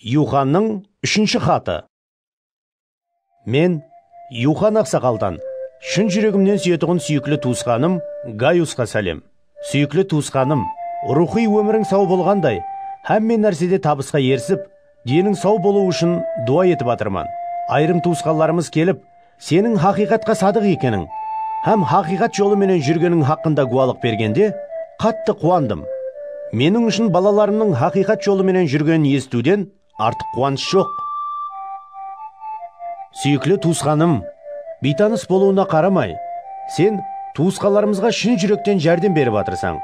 Юханның 3-ші хаты. Мен Юхан ақсақалдан шын жүрегімнен сүйетұғын сүйіклі туысқаным Гаюсқа сәлем. Сүйіклі туысқаным, рухи өмірің сау болғандай, һәмме нәрседе табысқа ерсіп, денің сау болу үшін дуа етіп атырман. Айрым туысқанларымыз келіп, сенің хақиқатқа садық екенің, һәм хақиқат жолы менен жүргенің хақында гуалық бергенде, қатты қуандым. Менің үшін балаларымның хақиқат жолы менен жүргенін естуден артық қуаныш жоқ. Сүйіклі туысқаным, бейтаныс болуына қарамай, сен туысқаларымызға шын жүректен жәрдем беріп атырсаң.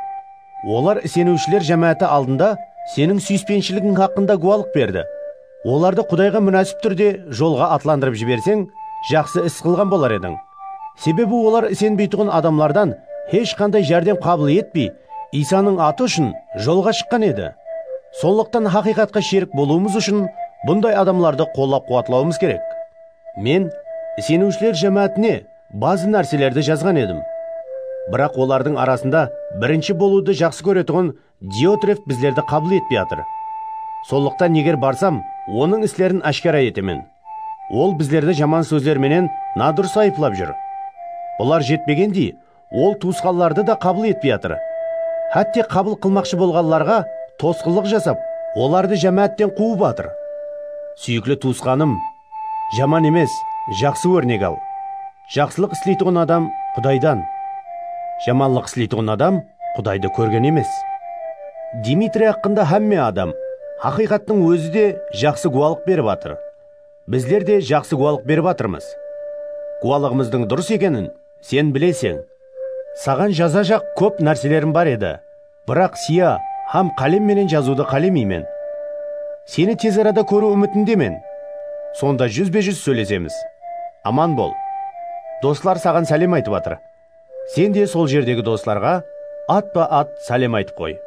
Олар сенушілер жамааты алдында сенің сүйіспеншілігің хақында гуалық берді. Оларды Құдайға мүнәсіп түрде жолға атландырып жіберсең, жақсы іс қылған болар едің. Себебі олар сен бейтұғын адамлардан ешқандай жәрдем қабыл етпей, Исаның аты үшін жолға шыққан еді. Сондықтан хақиқатқа шерік болуымыз үшін бұндай адамларды қолап қуатлауымыз керек. Мен сенушілер жамаатіне базы нәрселерді жазған едім. Бірақ олардың арасында бірінші болуды жақсы көретұғын Диотреф біздерді қабыл етпей атыр. Сондықтан егер барсам, оның істерін ашкара етемен. Ол біздерді жаман сөздерменен надұрыс айыплап жүр. Бұлар жетпегендей, ол туысқаларды да қабыл етпей атыр. Хәтте қабыл қылмақшы болғанларға тосқылық жасап, оларды жамааттен қуып атыр. Сүйіклі туысқаным, жаман емес, жақсы өрнек ал. Жақсылық істейтұғын адам Құдайдан, жаманлық істейтұғын адам Құдайды көрген емес. Димитрий хақында һәмме адам хақиқаттың өзі де жақсы гуалық беріп атыр. Біздер де жақсы гуалық беріп атырмыз. Гуалығымыздың дұрыс екенін сен білесең. Саған жаза жақ көп нәрселерім бар еді, бірақ сия һәм қалем менен жазуды қалемеймен. Сені тез арада көру үмітіндемен. Сонда 100-100 сөйлесеміз. Аман бол. Достар саған сәлем айтып атыр. Сен де сол жердегі достарға атпа ат сәлем айтып қой.